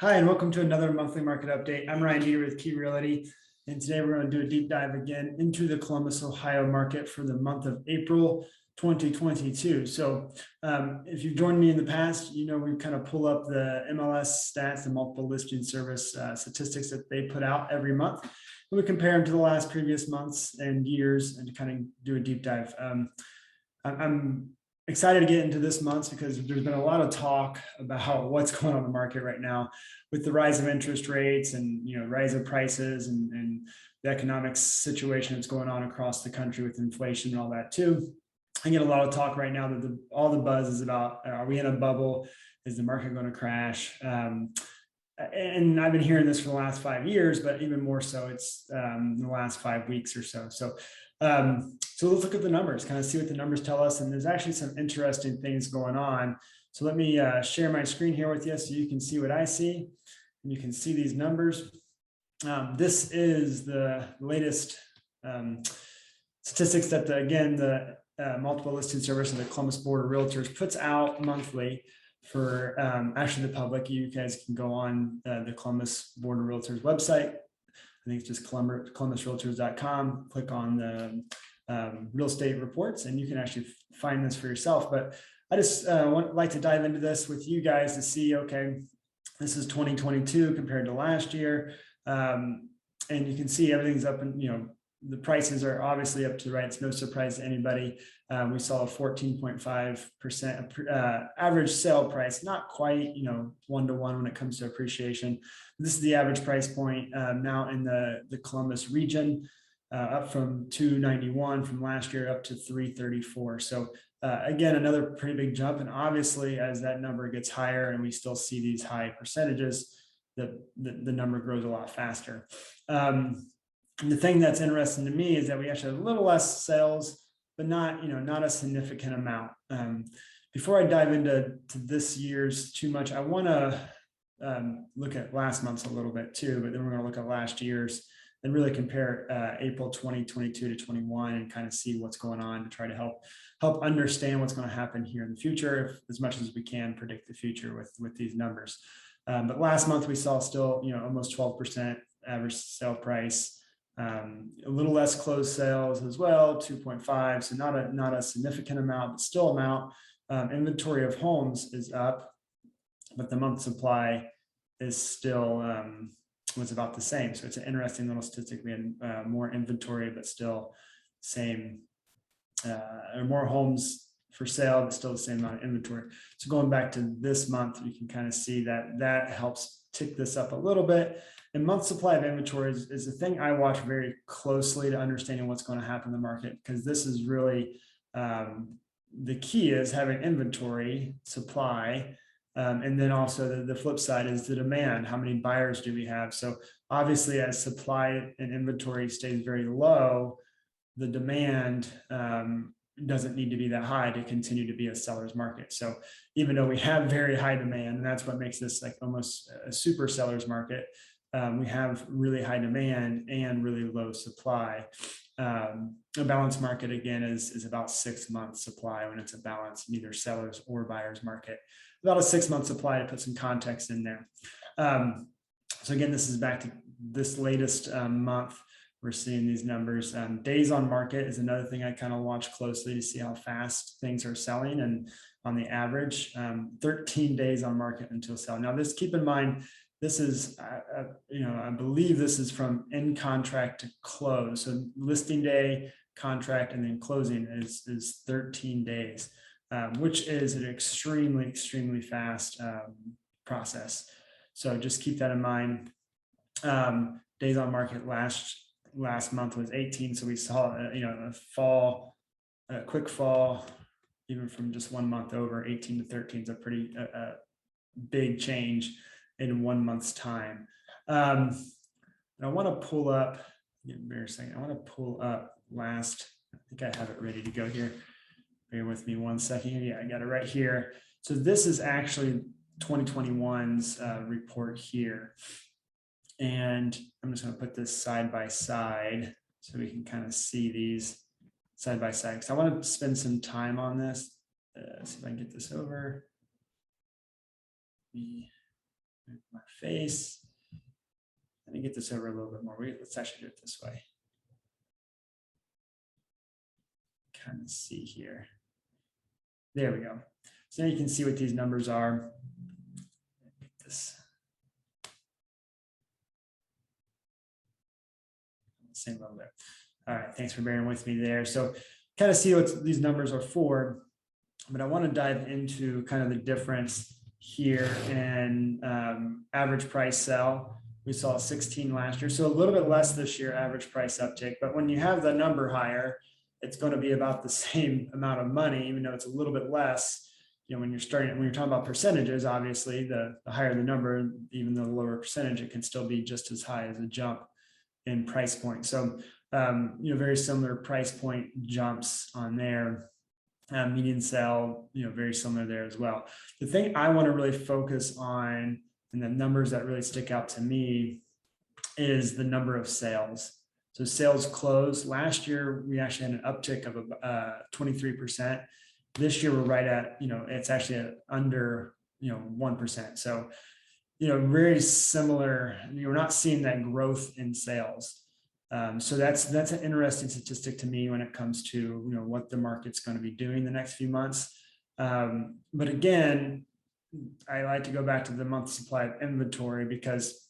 Hi, and welcome to another monthly market update. I'm Ryan Dieter with Key Realty, and today we're going to do a deep dive again into the Columbus, Ohio market for the month of April 2022. So if you've joined me in the past, you know we kind of pull up the MLS stats, the multiple listing service statistics that they put out every month. And we compare them to the last previous months and years and to kind of do a deep dive. I'm excited to get into this month because there's been a lot of talk about what's going on in the market right now with the rise of interest rates and rise of prices and the economic situation that's going on across the country with inflation and all that too. I get a lot of talk right now that all the buzz is about, are we in a bubble? Is the market going to crash? And I've been hearing this for the last 5 years, but even more so, it's in the last 5 weeks or so. So let's look at the numbers, kind of see what the numbers tell us. And there's actually some interesting things going on. So let me share my screen here with you so you can see what I see. And you can see these numbers. This is the latest statistics that, the multiple listing service of the Columbus Board of Realtors puts out monthly for actually the public. You guys can go on the Columbus Board of Realtors website. I think it's just columbusrealtors.com. Click on the real estate reports, and you can actually find this for yourself. But I just like to dive into this with you guys to see, okay, this is 2022 compared to last year. And you can see everything's up, and the prices are obviously up to the right. It's no surprise to anybody. We saw a 14.5% average sale price, not quite 1-to-1 when it comes to appreciation. This is the average price point now in the Columbus region, up from 291 from last year up to 334. So again, another pretty big jump. And obviously, as that number gets higher and we still see these high percentages, the number grows a lot faster. The thing that's interesting to me is that we actually have a little less sales, but not a significant amount. Before I dive into this year's too much, I want to look at last month's a little bit too, but then we're going to look at last year's and really compare April 2022 to 21 and kind of see what's going on to try to help understand what's going to happen here in the future, as much as we can predict the future with these numbers. But last month we saw still almost 12% average sale price. A little less closed sales as well, 2.5. So not a significant amount, but still amount. Inventory of homes is up, but the month supply is still was about the same. So it's an interesting little statistic. We had more inventory, but still same, or more homes for sale, but still the same amount of inventory. So going back to this month, you can kind of see that helps tick this up a little bit. And month supply of inventory is the thing I watch very closely to understanding what's going to happen in the market, because this is really the key is having inventory supply. And then also the flip side is the demand. How many buyers do we have? So obviously, as supply and inventory stays very low, the demand doesn't need to be that high to continue to be a seller's market. So even though we have very high demand, and that's what makes this like almost a super seller's market, we have really high demand and really low supply. A balanced market, again, is about 6 months supply when it's a balanced, neither sellers or buyers market. About a 6 month supply, to put some context in there. So again, this is back to this latest month. We're seeing these numbers. Days on market is another thing I kind of watch closely to see how fast things are selling. And on the average, 13 days on market until sell. Now, this, keep in mind, this is, I believe this is from in contract to close. So listing day, contract, and then closing is 13 days, which is an extremely, extremely fast process. So just keep that in mind. Days on market last month was 18. So we saw, a quick fall, even from just 1 month over. 18 to 13 is a pretty big change in 1 month's time. I want to pull up, embarrassing. I want to pull up last, I think I have it ready to go here. Bear with me 1 second. Yeah, I got it right here. So this is actually 2021's report here. And I'm just going to put this side by side so we can kind of see these side by side, because I want to spend some time on this. See if I can get this over. My face. Let me get this over a little bit more. Let's actually do it this way. Kind of see here. There we go. So now you can see what these numbers are. This same level there. All right, thanks for bearing with me there. So kind of see what these numbers are for, but I want to dive into kind of the difference here in average price sell. We saw 16 last year, so a little bit less this year, average price uptick. But when you have the number higher, it's going to be about the same amount of money, even though it's a little bit less. You know, when you're talking about percentages, obviously the higher the number, even though the lower percentage, it can still be just as high as a jump in price point. So, you know, very similar price point jumps on there. Median sell, you know, very similar there as well. The thing I want to really focus on, and the numbers that really stick out to me, is the number of sales. So sales closed last year, we actually had an uptick of 23%. This year we're right at, you know, it's actually at under, you know, 1%. So, you know, very similar. You're not seeing that growth in sales. So that's an interesting statistic to me when it comes to, you know, what the market's going to be doing the next few months. But again, I like to go back to the month supply of inventory, because,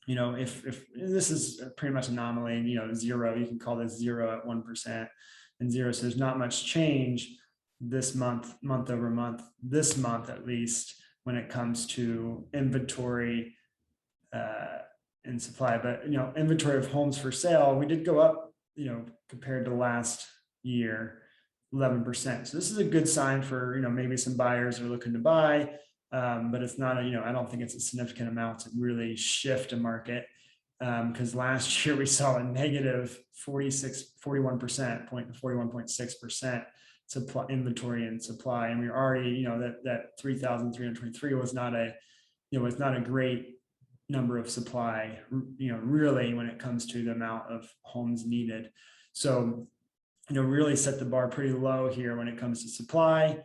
you know, if this is pretty much anomaly, you know, zero, you can call this zero at 1% and zero. So there's not much change this month, month over month, this month at least, when it comes to inventory and supply. But, you know, inventory of homes for sale, we did go up, you know, compared to last year, 11%. So this is a good sign for, you know, maybe some buyers are looking to buy, but it's not a, you know, I don't think it's a significant amount to really shift a market, because last year we saw a negative 41.6% supply, inventory and supply, and we were already, you know, that 3,323 was not a, you know, it's not a great number of supply, you know, really, when it comes to the amount of homes needed. So, you know, really set the bar pretty low here when it comes to supply,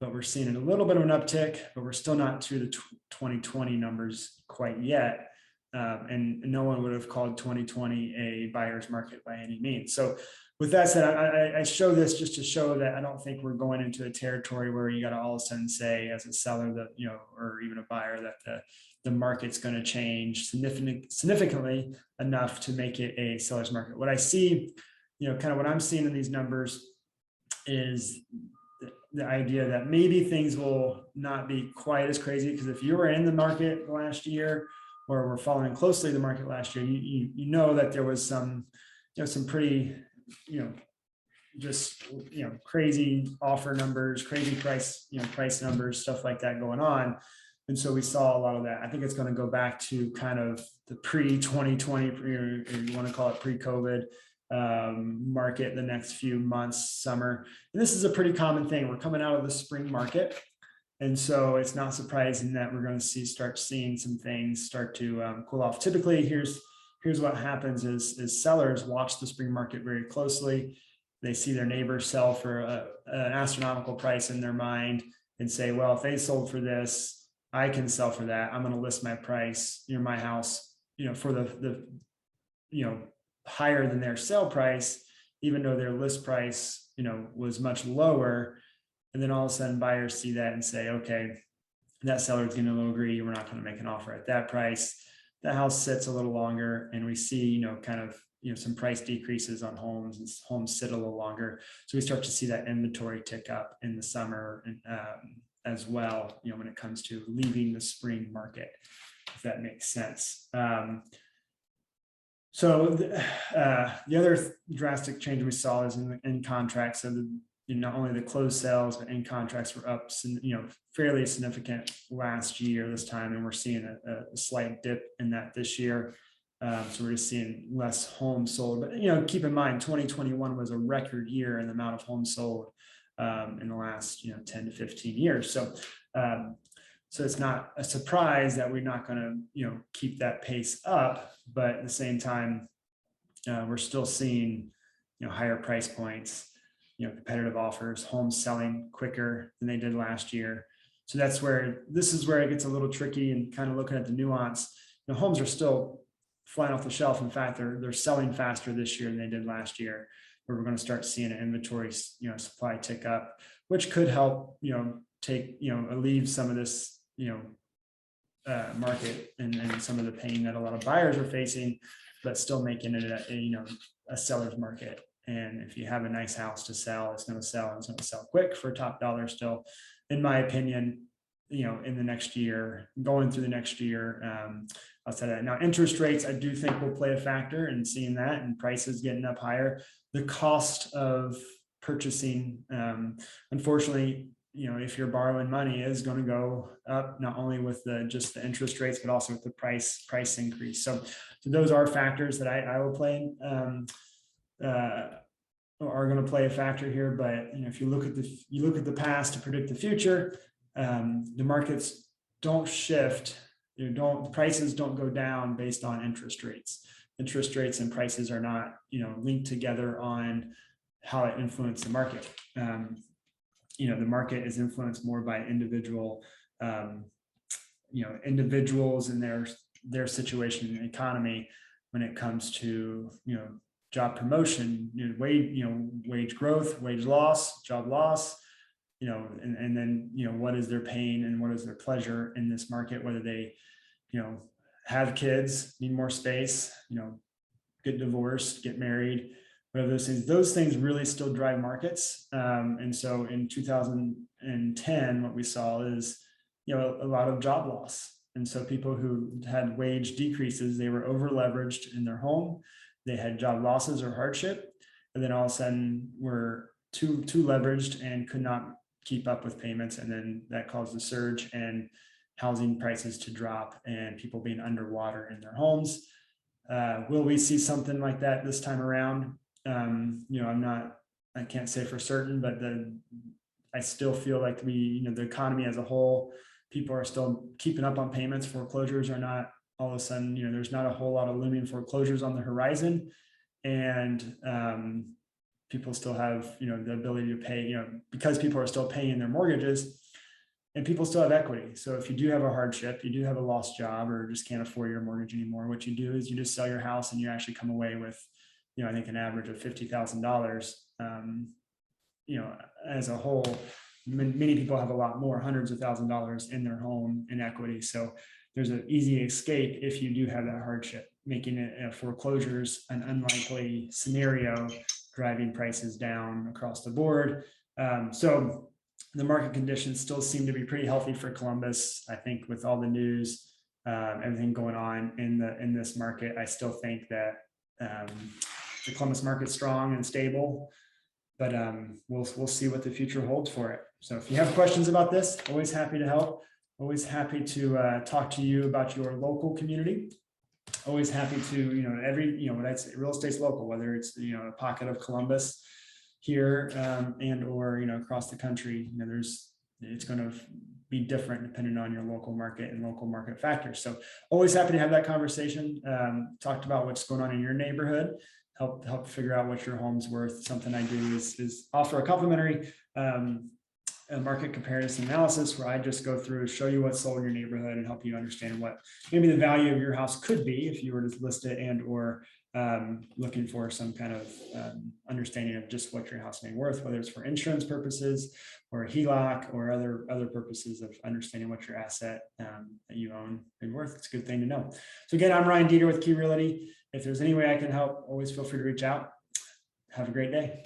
but we're seeing a little bit of an uptick, but we're still not to the 2020 numbers quite yet. And no one would have called 2020 a buyer's market by any means. So with that said, I show this just to show that I don't think we're going into a territory where you got to all of a sudden say, as a seller, that, you know, or even a buyer, that the market's going to change significantly enough to make it a seller's market. What I see, you know, kind of what I'm seeing in these numbers is the idea that maybe things will not be quite as crazy, because if you were in the market last year, or were following closely the market last year, you know that there was some, you know, some pretty, you know, just, you know, crazy offer numbers, crazy price, you know, price numbers, stuff like that going on. And so we saw a lot of that. I think it's going to go back to kind of the pre-2020, or you want to call it pre-COVID market the next few months, summer. And this is a pretty common thing. We're coming out of the spring market. And so it's not surprising that we're going to start seeing some things start to cool off. Typically, here's what happens is sellers watch the spring market very closely. They see their neighbors sell for an astronomical price in their mind and say, well, if they sold for this, I can sell for that. I'm going to list my price, you know, my house, you know, for the you know, higher than their sale price, even though their list price, you know, was much lower. And then all of a sudden buyers see that and say, okay, that seller is going to agree. We're not going to make an offer at that price. The house sits a little longer, and we see, you know, kind of, you know, some price decreases on homes, and homes sit a little longer. So we start to see that inventory tick up in the summer, and as well, you know, when it comes to leaving the spring market, if that makes sense. So the other drastic change we saw is in contracts. So not only the closed sales, but in contracts were up, you know, fairly significant last year this time, and we're seeing a slight dip in that this year. So we're just seeing less homes sold. But, you know, keep in mind, 2021 was a record year in the amount of homes sold in the last, you know, 10 to 15 years. So so it's not a surprise that we're not going to, you know, keep that pace up, but at the same time, we're still seeing, you know, higher price points, you know, competitive offers, homes selling quicker than they did last year. So this is where it gets a little tricky, and kind of looking at the nuance. Homes are still flying off the shelf. In fact, they're selling faster this year than they did last year, where we're going to start seeing an inventory, supply tick up, which could help, take, alleviate some of this, market and some of the pain that a lot of buyers are facing, but still making it a seller's market. And if you have a nice house to sell, it's going to sell, and it's going to sell quick for top dollar still, in my opinion, in the next year, going through the next year. Outside of that, now interest rates, I do think will play a factor in seeing that, and prices getting up higher. The cost of purchasing, unfortunately, if you're borrowing money, is going to go up, not only with just the interest rates, but also with the price increase. So those are factors that I will play are going to play a factor here. But if you look at the past to predict the future, the markets don't shift. Prices don't go down based on interest rates. Interest rates and prices are not, linked together on how it influences the market. The market is influenced more by individuals and their situation in the economy when it comes to, job promotion, wage growth, wage loss, job loss, and then, what is their pain and what is their pleasure in this market, whether they, have kids, need more space, get divorced, get married, whatever those things really still drive markets. And so in 2010, what we saw is, a lot of job loss. And so people who had wage decreases, they were over leveraged in their home. They had job losses or hardship, and then all of a sudden were too leveraged and could not keep up with payments. And then that caused a surge and housing prices to drop and people being underwater in their homes. Will we see something like that this time around? I can't say for certain, but I still feel like the economy as a whole, people are still keeping up on payments. Foreclosures are not all of a sudden, there's not a whole lot of looming foreclosures on the horizon. And people still have, the ability to pay, because people are still paying their mortgages, and people still have equity. So if you do have a hardship, you do have a lost job, or just can't afford your mortgage anymore, what you do is you just sell your house, and you actually come away with, I think an average of $50,000. As a whole, many people have a lot more, hundreds of $1,000s in their home in equity. So there's an easy escape if you do have that hardship, making it foreclosures an unlikely scenario, driving prices down across the board. So the market conditions still seem to be pretty healthy for Columbus. I think with all the news, everything going on in this market, I still think that the Columbus market's strong and stable, but we'll see what the future holds for it. So if you have questions about this, always happy to help. Always happy to talk to you about your local community. Always happy to, every, when I say real estate's local, whether it's, a pocket of Columbus here and or, across the country, it's going to be different depending on your local market and local market factors. So always happy to have that conversation. Talked about what's going on in your neighborhood, help figure out what your home's worth. Something I do is offer a complimentary a market comparison analysis, where I just go through, show you what's sold in your neighborhood, and help you understand what maybe the value of your house could be if you were to list it, and or looking for some kind of understanding of just what your house may be worth, whether it's for insurance purposes or a HELOC or other purposes of understanding what your asset that you own is worth. It's a good thing to know. So again, I'm Ryan Dieter with Key Realty. If there's any way I can help, always feel free to reach out. Have a great day.